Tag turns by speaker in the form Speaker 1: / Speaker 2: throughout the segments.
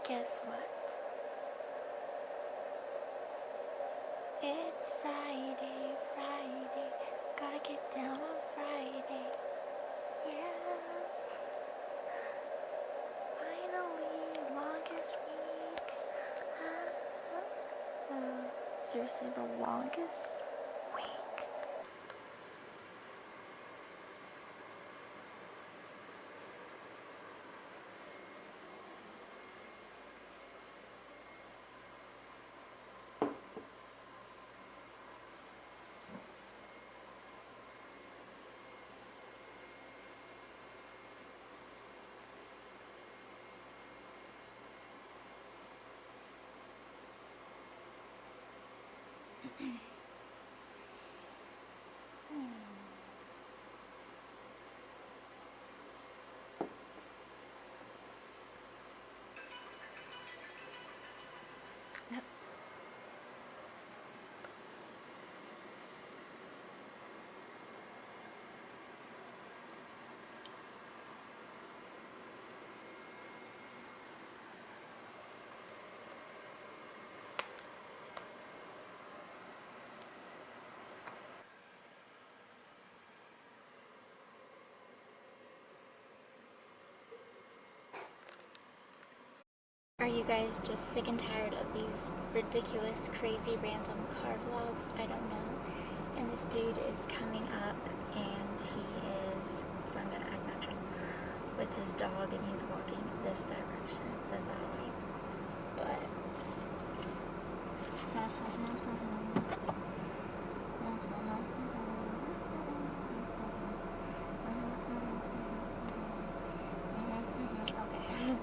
Speaker 1: Guess what? It's Friday, Friday. Gotta get down on Friday. Yeah. Finally, longest week. Seriously, the longest week. Are you guys just sick and tired of these ridiculous, crazy, random car vlogs? I don't know. And this dude is coming up, and he is, so I'm gonna act natural, with his dog, and he's walking this direction, the valley. But okay.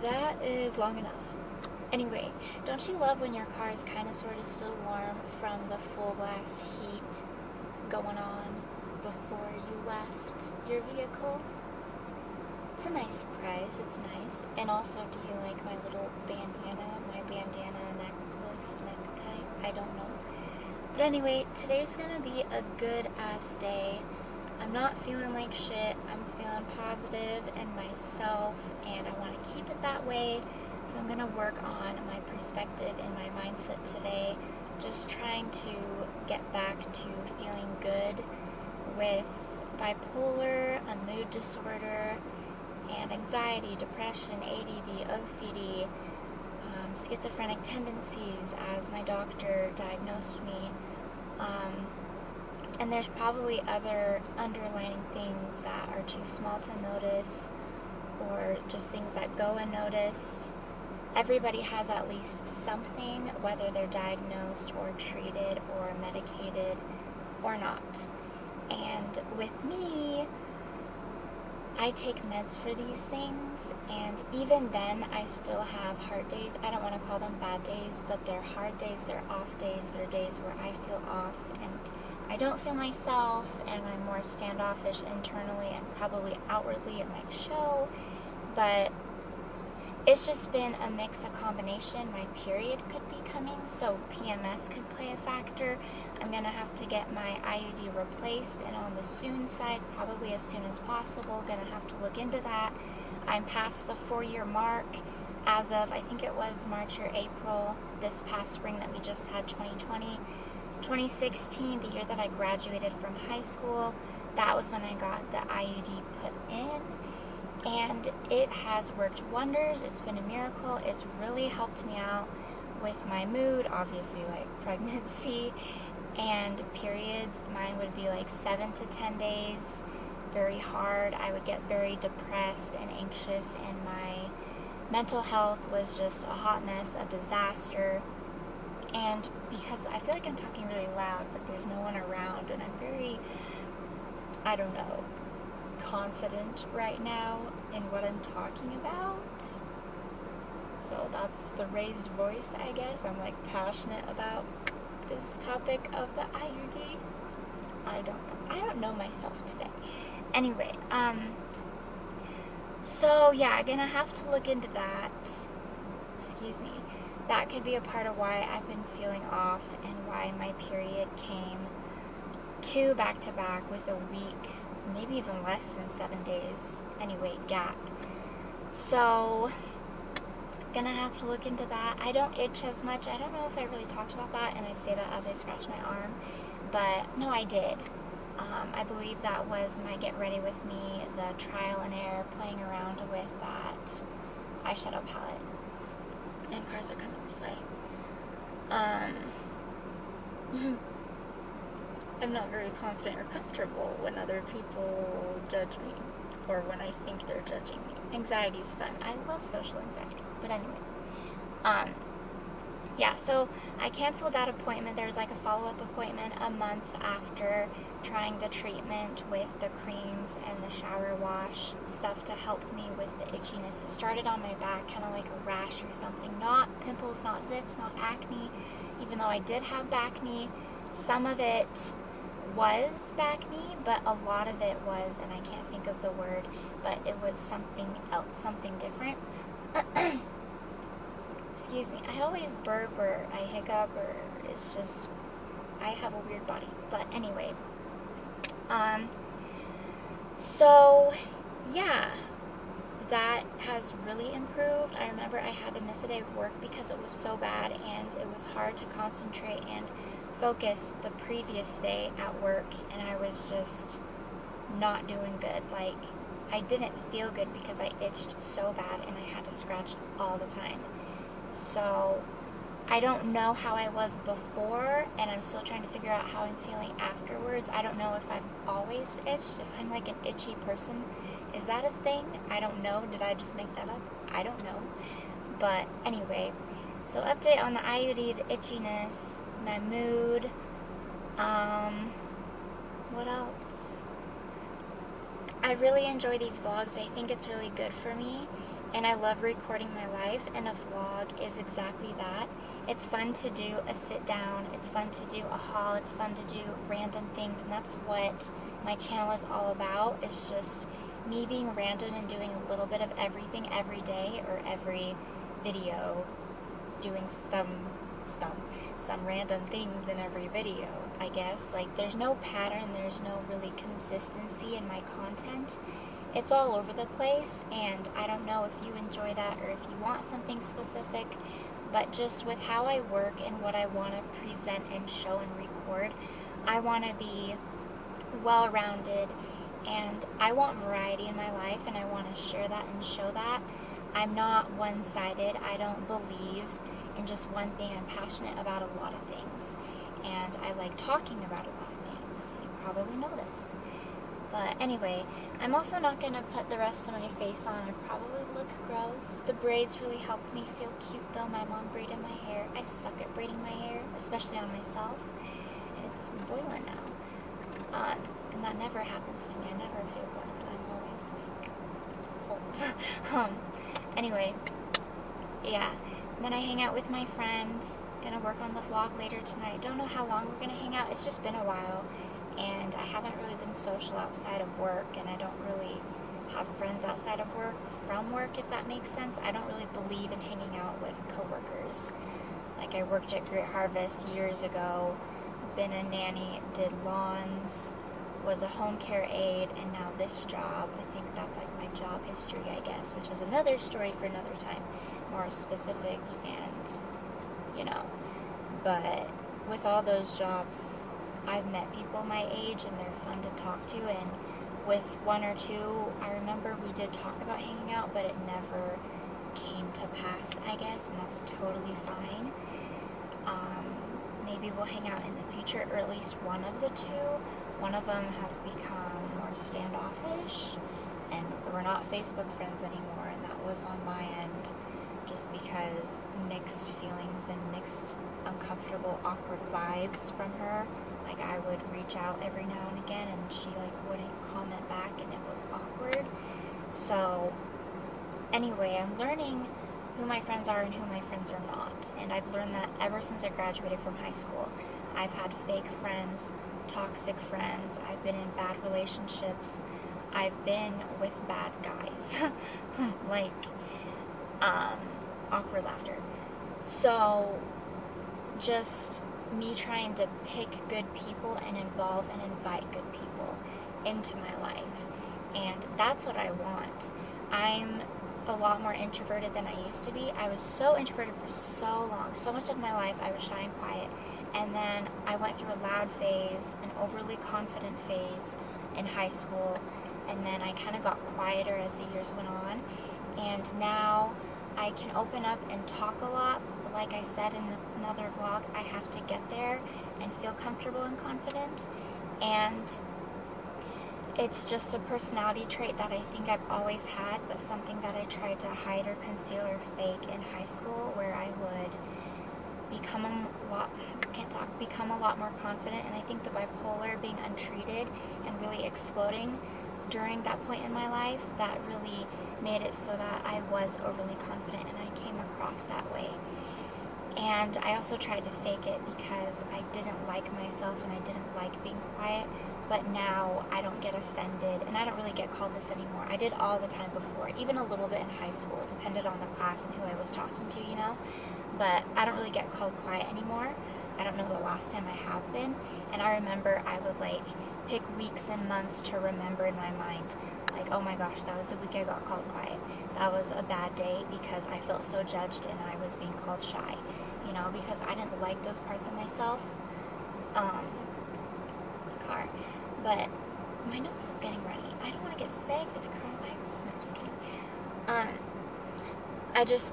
Speaker 1: That is long enough. Anyway, don't you love when your car is kind of sort of still warm from the full blast heat going on before you left your vehicle? It's a nice surprise. It's nice. And also, do you like my little bandana, my bandana necklace, necktie? I don't know. But anyway, today's gonna be a good ass day. I'm not feeling like shit. I'm feeling positive in myself, and I want to keep it that way. So I'm going to work on my perspective and my mindset today. Just trying to get back to feeling good with bipolar, a mood disorder, and anxiety, depression, ADD, OCD, schizophrenic tendencies, as my doctor diagnosed me. And there's probably other underlying things that are too small to notice, or just things that go unnoticed. Everybody has at least something, whether they're diagnosed or treated or medicated or not. And with me, I take meds for these things, and even then I still have hard days. I don't want to call them bad days, but they're hard days, they're off days, they're days where I feel off and I don't feel myself, and I'm more standoffish internally and probably outwardly. It might show, but it's just been a mix, a combination. My period could be coming, so PMS could play a factor. I'm going to have to get my IUD replaced, and on the soon side, probably as soon as possible. Going to have to look into that. I'm past the 4-year mark as of, I think it was March or April this past spring that we just had, 2020. 2016, the year that I graduated from high school, that was when I got the IUD put in, and it has worked wonders. It's been a miracle. It's really helped me out with my mood, obviously, like pregnancy and periods. Mine would be like 7 to 10 days, very hard. I would get very depressed and anxious, and my mental health was just a hot mess, a disaster. And because I feel like I'm talking really loud, but there's no one around, and I'm very, I don't know, confident right now in what I'm talking about. So that's the raised voice, I guess. I'm like passionate about this topic of the IUD. I don't know myself today. Anyway, so yeah, I'm gonna have to look into that. Excuse me. That could be a part of why I've been feeling off, and why my period came 2 back-to-back with a week, maybe even less than 7 days, anyway, gap. So gonna have to look into that. I don't itch as much. I don't know if I really talked about that, and I say that as I scratch my arm, but no, I did. I believe that was my Get Ready With Me, the trial and error, playing around with that eyeshadow palette. And cars are coming this way. I'm not very confident or comfortable when other people judge me, or when I think they're judging me. Anxiety's fun. I love social anxiety. But anyway, yeah, so I canceled that appointment. There was like a follow-up appointment a month after trying the treatment with the creams and the shower wash stuff to help me with the itchiness. It started on my back, kind of like a rash or something. Not pimples, not zits, not acne. Even though I did have backne, some of it was backne, but a lot of it was, and I can't think of the word, but it was something else, something different. Excuse me. I always burp or I hiccup, or it's just, I have a weird body. But anyway, so yeah, that has really improved. I remember I had to miss a day of work because it was so bad, and it was hard to concentrate and focus the previous day at work, and I was just not doing good. Like, I didn't feel good because I itched so bad and I had to scratch all the time. So I don't know how I was before, and I'm still trying to figure out how I'm feeling afterwards. I don't know if I've always itched, if I'm like an itchy person. Is that a thing? I don't know. Did I just make that up? I don't know. But anyway, so update on the IUD, the itchiness, my mood, what else? I really enjoy these vlogs. I think it's really good for me, and I love recording my life, and a vlog is exactly that. It's fun to do a sit down, it's fun to do a haul, it's fun to do random things, and that's what my channel is all about. It's just me being random and doing a little bit of everything every day, or every video, doing some random things in every video, I guess. Like, there's no pattern, there's no really consistency in my content. It's all over the place, and I don't know if you enjoy that or if you want something specific, but just with how I work and what I want to present and show and record, I want to be well-rounded, and I want variety in my life, and I want to share that and show that. I'm not one-sided. I don't believe in just one thing. I'm passionate about a lot of things, and I like talking about a lot of things. You probably know this. But anyway, I'm also not going to put the rest of my face on. I probably look gross. The braids really helped me feel cute, though. My mom braided my hair. I suck at braiding my hair, especially on myself, and it's boiling now. And that never happens to me. I never feel burned. I'm always like cold. Anyway, yeah. Then I hang out with my friend. Gonna work on the vlog later tonight. Don't know how long we're gonna hang out. It's just been a while, and I haven't really been social outside of work, and I don't really have friends outside of work from work, if that makes sense. I don't really believe in hanging out with coworkers. Like, I worked at Great Harvest years ago, been a nanny, did lawns, was a home care aide, and now this job. I think that's like my job history, I guess, which is another story for another time, more specific, and you know. But with all those jobs, I've met people my age, and they're fun to talk to, and with one or two, I remember we did talk about hanging out, but it never came to pass, I guess, and that's totally fine. Maybe we'll hang out in the future, or at least one of the two. One of them has become more standoffish, and we're not Facebook friends anymore, and that was on my end, just because mixed feelings and mixed uncomfortable, awkward vibes from her. Like, I would reach out every now and again, and she like wouldn't comment back, and it was awkward. So anyway, I'm learning who my friends are and who my friends are not, and I've learned that ever since I graduated from high school. I've had fake friends, toxic friends, I've been in bad relationships, I've been with bad guys. Like, awkward laughter. So just me trying to pick good people and involve and invite good people into my life, and that's what I want. I'm a lot more introverted than I used to be. I was so introverted for so long. So much of my life I was shy and quiet. And then I went through a loud phase, an overly confident phase in high school. And then I kind of got quieter as the years went on. And now I can open up and talk a lot. But like I said in another vlog, I have to get there and feel comfortable and confident. And it's just a personality trait that I think I've always had, but something that I tried to hide or conceal or fake in high school, where I would become a lot more confident. And I think the bipolar, being untreated and really exploding during that point in my life, that really made it so that I was overly confident and I came across that way. And I also tried to fake it because I didn't like myself and I didn't like being quiet. But now I don't get offended, and I don't really get called this anymore. I did all the time before, even a little bit in high school, depended on the class and who I was talking to, you know. But I don't really get called quiet anymore. I don't know the last time I have been. And I remember I would like pick weeks and months to remember in my mind, like, oh my gosh, that was the week I got called quiet. That was a bad day because I felt so judged and I was being called shy, you know, because I didn't like those parts of myself. Car. But my nose is getting runny. I don't want to get sick. Is it coronavirus? No, just kidding.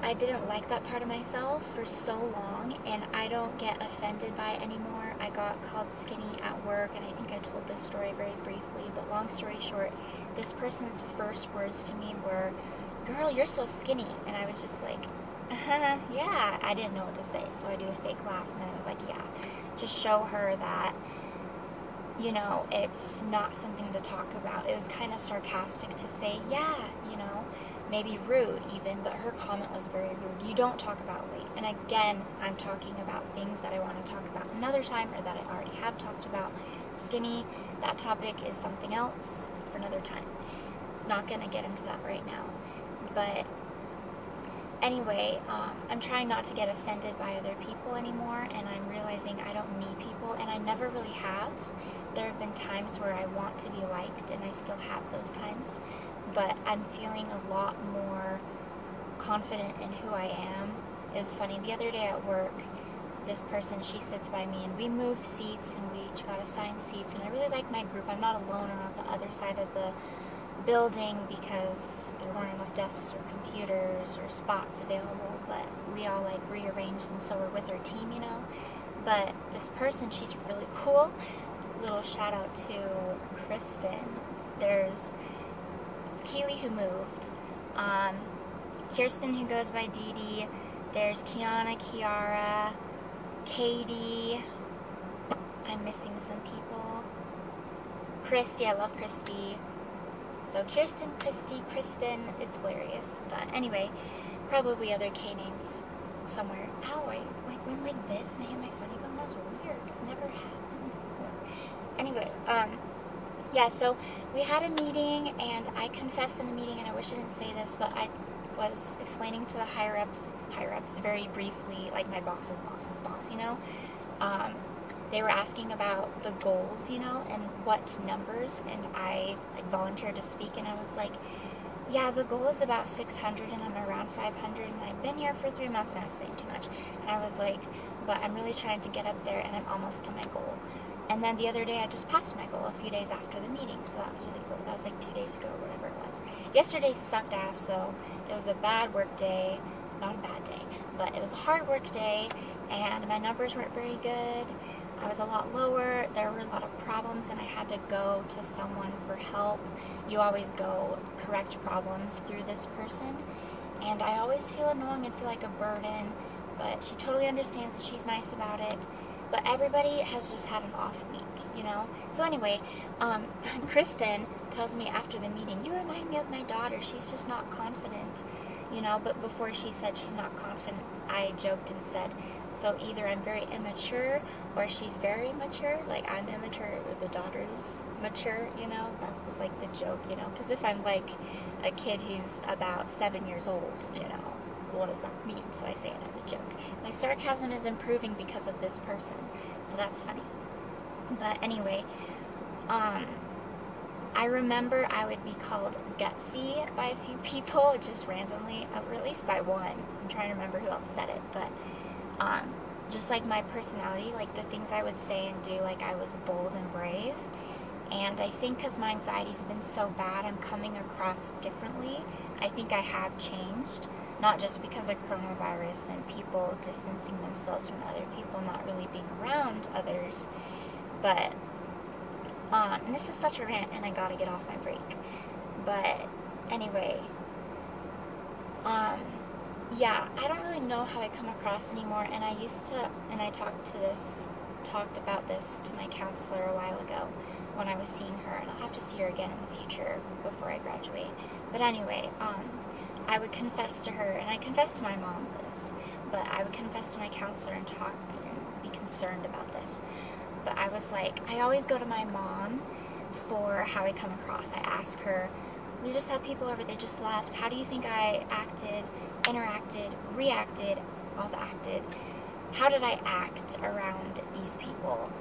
Speaker 1: I didn't like that part of myself for so long, and I don't get offended by it anymore. I got called skinny at work, and I think I told this story very briefly, but long story short, this person's first words to me were, "Girl, you're so skinny," and I was just like, yeah, I didn't know what to say, so I do a fake laugh, and then I was like, yeah, to show her that, you know, it's not something to talk about. It was kind of sarcastic to say, yeah, you know, maybe rude even, but her comment was very rude. You don't talk about weight. And again, I'm talking about things that I want to talk about another time or that I already have talked about. Skinny, that topic is something else for another time. Not going to get into that right now. But anyway, I'm trying not to get offended by other people anymore, and I'm realizing I don't need people, and I never really have. There have been times where I want to be liked, and I still have those times, but I'm feeling a lot more confident in who I am. It was funny, the other day at work, this person, she sits by me, and we moved seats, and we each got assigned seats, and I really like my group. I'm not alone or on the other side of the building because there weren't enough desks or computers or spots available, but we all like rearranged, and so we're with our team, you know. But this person, she's really cool. Little shout out to Kristen. There's Keely, who moved, Kirsten, who goes by Dee Dee. There's Kiana, Kiara, Katie. I'm missing some people. Christy, I love Christy. So Kirsten, Christy, Kristen, it's hilarious. But anyway, probably other K names somewhere. Ow, I went like this and I had my funny bone. That was weird. Never happened before. Anyway, yeah, so we had a meeting, and I confessed in the meeting, and I wish I didn't say this, but I was explaining to the higher-ups very briefly, like my boss's boss, you know. They were asking about the goals, you know, and what numbers, and I like volunteered to speak, and I was like, yeah, the goal is about 600, and I'm around 500, and I've been here for 3 months, and I was saying too much, and I was like, but I'm really trying to get up there, and I'm almost to my goal. And then the other day, I just passed my goal a few days after the meeting, so that was really cool. That was like 2 days ago, or whatever it was. Yesterday sucked ass, though. It was a bad work day. Not a bad day, but it was a hard work day, and my numbers weren't very good. I was a lot lower. There were a lot of problems, and I had to go to someone for help. You always go correct problems through this person, and I always feel annoying and feel like a burden, but she totally understands, and she's nice about it. But everybody has just had an off week, you know? So anyway, Kristen tells me after the meeting, you remind me of my daughter. She's just not confident, you know? But before she said she's not confident, I joked and said, so either I'm very immature or she's very mature. Like, I'm immature, the daughter's mature, you know? That was like the joke, you know? Because if I'm like a kid who's about 7 years old, you know, what does that mean? So I say it as a joke. My sarcasm is improving because of this person, so that's funny. But anyway, I remember I would be called gutsy by a few people, just randomly, or at least by one. I'm trying to remember who else said it, but just like my personality, like the things I would say and do, like I was bold and brave. And I think because my anxiety's been so bad, I'm coming across differently. I think I have changed, not just because of coronavirus and people distancing themselves from other people, not really being around others, but and this is such a rant, and I gotta get off my break. But anyway, yeah, I don't really know how I come across anymore. And I used to, and I talked about this to my counselor a while ago when I was seeing her, and I'll have to see her again in the future before I graduate. But anyway, I would confess to her, and I confessed to my mom this, but I would confess to my counselor and talk and be concerned about this. But I was like, I always go to my mom for how I come across. I ask her, we just had people over, they just left. How do you think I acted, interacted, reacted, all the acted? How did I act around these people?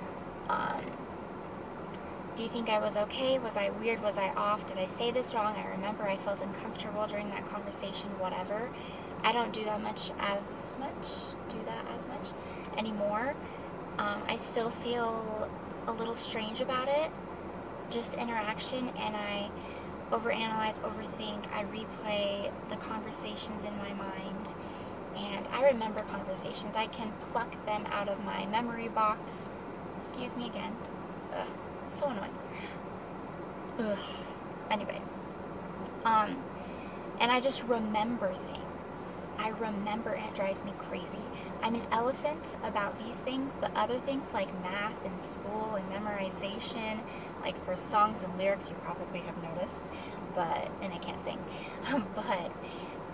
Speaker 1: Do you think I was okay? Was I weird? Was I off? Did I say this wrong? I remember I felt uncomfortable during that conversation, whatever. I don't do that as much anymore. I still feel a little strange about it, just interaction, and I overanalyze, overthink, I replay the conversations in my mind, and I remember conversations. I can pluck them out of my memory box. Excuse me again. Ugh, so annoying. Ugh. Anyway, and I just remember things. I remember, and it drives me crazy. I'm an elephant about these things, but other things like math and school and memorization, like for songs and lyrics, you probably have noticed, and I can't sing, but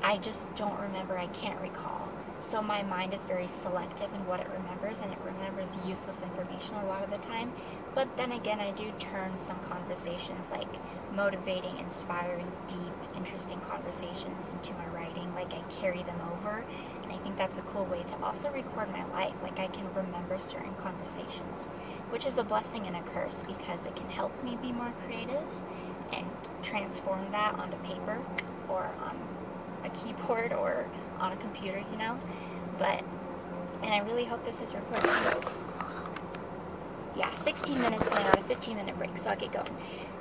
Speaker 1: I just don't remember, I can't recall. So my mind is very selective in what it remembers, and it remembers useless information a lot of the time. But then again, I do turn some conversations, like motivating, inspiring, deep, interesting conversations, into my writing. Like I carry them over, and I think that's a cool way to also record my life. Like I can remember certain conversations, which is a blessing and a curse, because it can help me be more creative and transform that onto paper or on a keyboard or on a computer, you know. And I really hope this is recorded. Yeah, 16 minutes and I got a 15-minute break, so I'll get going.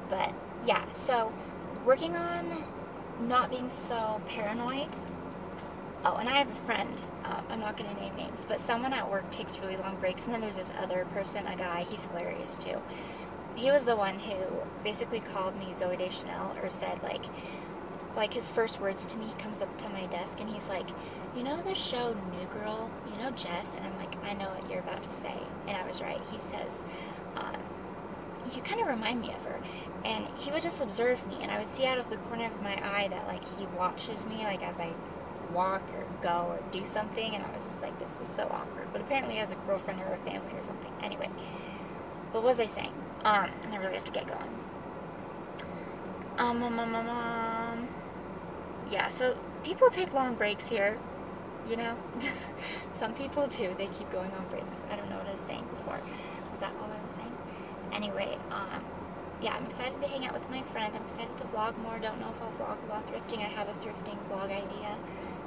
Speaker 1: But yeah, so working on not being so paranoid. Oh, and I have a friend, I'm not going to name names, but someone at work takes really long breaks, and then there's this other person, a guy, he's hilarious too. He was the one who basically called me Zooey Deschanel, or said like his first words to me, he comes up to my desk and he's like, you know the show New Girl, you know Jess? And I'm like, I know what you're about to say. And I was right. He says, you kind of remind me of her. And he would just observe me, and I would see out of the corner of my eye that like he watches me, like as I walk or go or do something, and I was just like, this is so awkward. But apparently he has a girlfriend or a family or something. Anyway, what was I saying? And I really have to get going. Yeah, so people take long breaks here, you know. Some people do. They keep going on breaks. I don't know what I was saying before. Was that all I was saying? Anyway, yeah, I'm excited to hang out with my friend. I'm excited to vlog more. Don't know if I'll vlog about thrifting. I have a thrifting vlog idea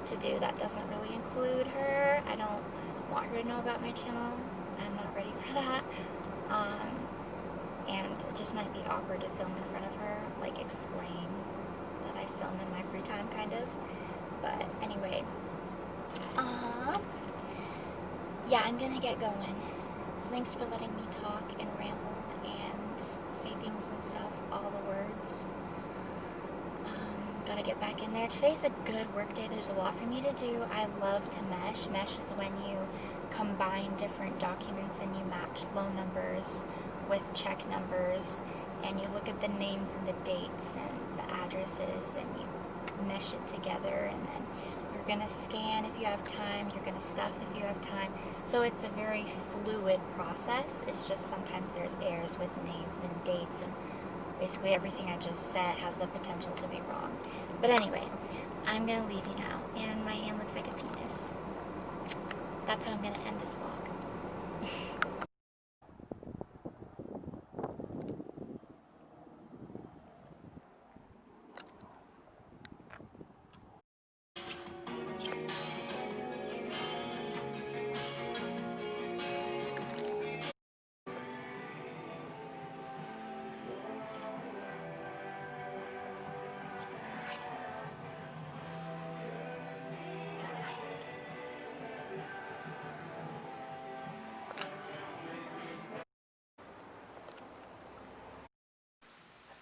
Speaker 1: to do that doesn't really include her. I don't want her to know about my channel. I'm not ready for that. And it just might be awkward to film in front of her, like explain that I film in my free time, kind of. But anyway, yeah, I'm gonna get going. So thanks for letting me talk and ramble and say things and stuff, all the words. Gotta get back in there. Today's a good work day. There's a lot for me to do. I love to mesh. Mesh is when you combine different documents and you match loan numbers with check numbers, and you look at the names and the dates and the addresses, and you mesh it together, and then you're gonna scan if you have time, you're gonna stuff if you have time. So it's a very fluid process. It's just sometimes there's errors with names and dates, and basically everything I just said has the potential to be wrong. But anyway, I'm gonna leave you now, and my hand looks like a penis. That's how I'm gonna end this vlog.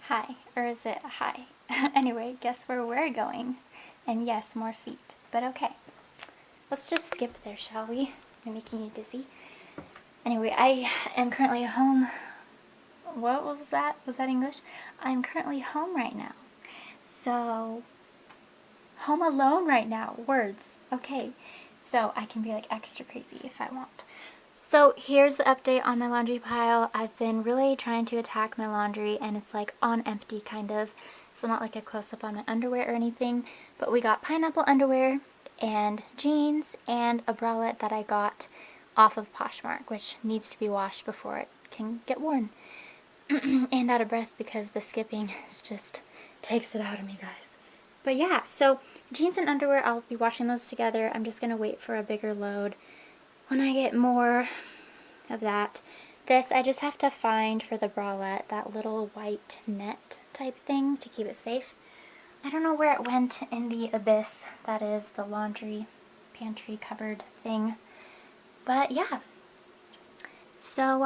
Speaker 1: Hi, or is it hi? Anyway, guess where we're going? And yes, more feet, but okay. Let's just skip there, shall we? I'm making you dizzy. Anyway, I am currently home. What was that? Was that English? I'm currently home right now. So, home alone right now. Words. Okay. So I can be like extra crazy if I want. So here's the update on my laundry pile. I've been really trying to attack my laundry and it's like on empty kind of. So not like a close-up on my underwear or anything. But we got pineapple underwear and jeans and a bralette that I got off of Poshmark, which needs to be washed before it can get worn. And out of breath because the skipping just takes it out of me, guys. But yeah, so jeans and underwear, I'll be washing those together. I'm just going to wait for a bigger load when I get more of that. This, I just have to find for the bralette that little white net type thing to keep it safe. I don't know where it went in the abyss that is the laundry pantry cupboard thing. But yeah. So,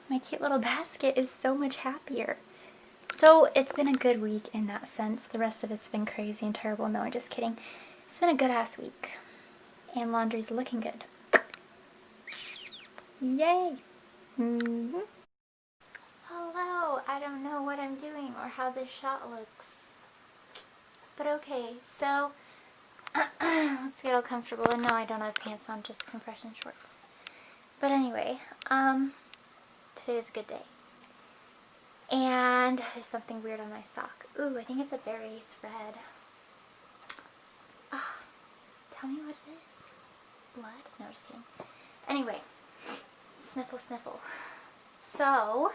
Speaker 1: my cute little basket is so much happier. So it's been a good week in that sense. The rest of it's been crazy and terrible. No, I'm just kidding. It's been a good ass week. And laundry's looking good. Yay! Mm-hmm. Hello! I don't know what I'm doing or how this shot looks. But okay, so let's get all comfortable. And no, I don't have pants on, just compression shorts. But anyway, today is a good day. And there's something weird on my sock. Ooh, I think it's a berry. It's red. Ah, tell me what it is. Blood? No, just kidding. Anyway, sniffle, sniffle. So,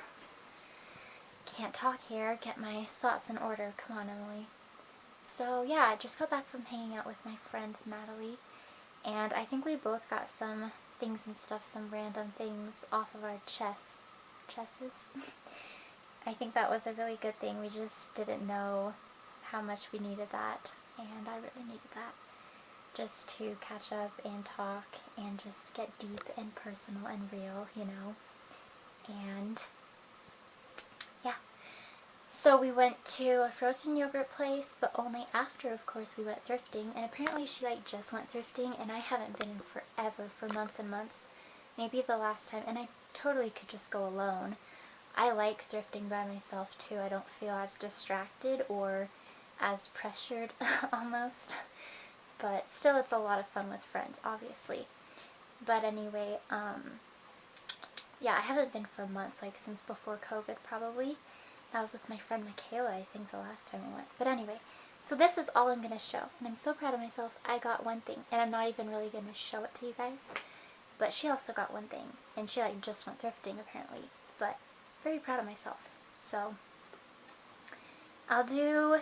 Speaker 1: can't talk here. Get my thoughts in order. Come on, Emily. So, yeah, I just got back from hanging out with my friend Natalie. And I think we both got some things and stuff, some random things off of our chesses. I think that was a really good thing. We just didn't know how much we needed that, and I really needed that. Just to catch up and talk and just get deep and personal and real, you know. And yeah. So we went to a frozen yogurt place, but only after, of course, we went thrifting. And apparently she like just went thrifting, and I haven't been in forever, for months and months. Maybe the last time, and I totally could just go alone. I like thrifting by myself too. I don't feel as distracted or as pressured almost. But still, it's a lot of fun with friends, obviously. But anyway, yeah, I haven't been for months, like since before COVID probably. I was with my friend Michaela, I think, the last time we went. But anyway, so this is all I'm going to show. And I'm so proud of myself. I got one thing, and I'm not even really going to show it to you guys. But she also got one thing, and she like just went thrifting apparently. But very proud of myself. So I'll do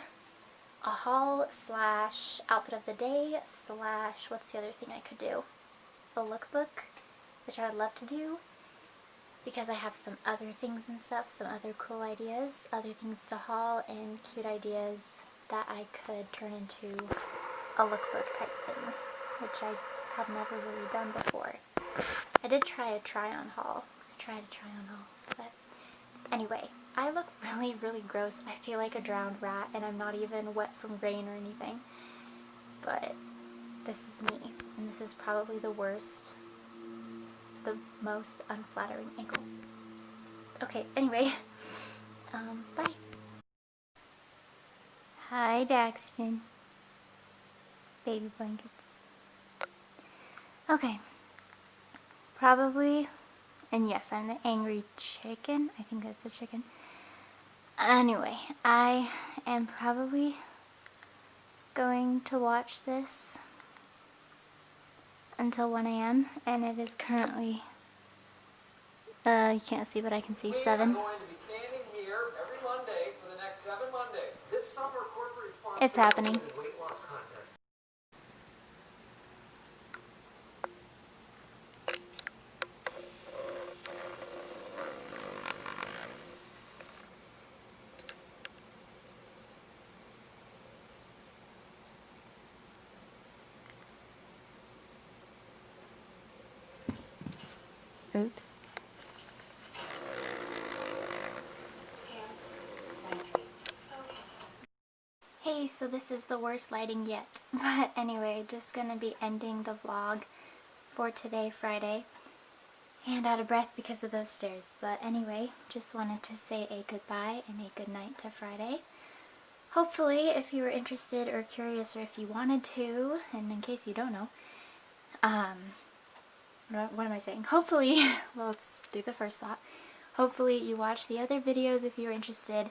Speaker 1: a haul slash outfit of the day slash what's the other thing I could do? A lookbook, which I would love to do because I have some other things and stuff, some other cool ideas, other things to haul, and cute ideas that I could turn into a lookbook type thing, which I have never really done before. I did try a try-on haul. But anyway, I look really, really gross. I feel like a drowned rat, and I'm not even wet from rain or anything. But this is me, and this is probably the worst, the most unflattering angle. Okay, anyway, bye. Hi, Daxton. Baby blankets. Okay. Probably, and yes, I'm the angry chicken. I think that's a chicken. Anyway, I am probably going to watch this until 1 a.m. and it is currently, you can't see, but I can see 7.
Speaker 2: We are going to be standing here every Monday for the next 7 Mondays. This summer, corporate sponsors
Speaker 1: It's happening.
Speaker 2: weight loss contest.
Speaker 1: Oops. Hey, so this is the worst lighting yet. But anyway, just gonna be ending the vlog for today, Friday. And out of breath because of those stairs. But anyway, just wanted to say a goodbye and a good night to Friday. Hopefully, if you were interested or curious, or if you wanted to, and in case you don't know, what am I saying? Hopefully, well, let's do the first thought. Hopefully you watched the other videos if you're interested,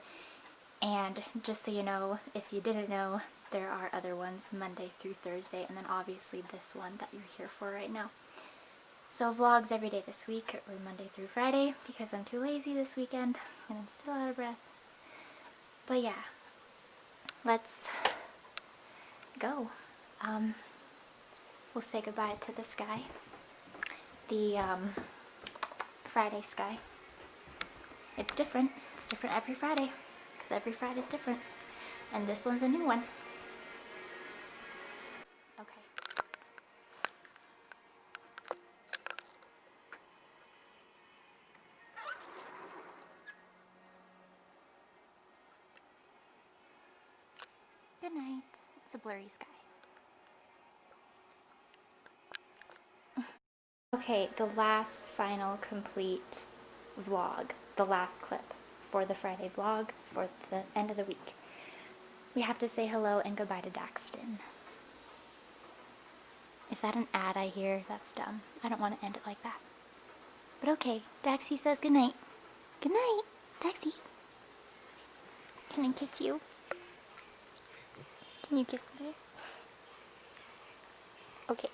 Speaker 1: and just so you know, if you didn't know, there are other ones Monday through Thursday, and then obviously this one that you're here for right now. So vlogs every day this week, or Monday through Friday, because I'm too lazy this weekend, and I'm still out of breath. But yeah, let's go. We'll say goodbye to the sky. The Friday sky. It's different. It's different every Friday, because every Friday's different. And this one's a new one. Okay. Good night. It's a blurry sky. Okay, the last final complete vlog, the last clip for the Friday vlog for the end of the week. We have to say hello and goodbye to Daxton. Is that an ad I hear? That's dumb. I don't want to end it like that. But okay, Daxie says goodnight. Good night, Daxie. Can I kiss you? Can you kiss me? Okay.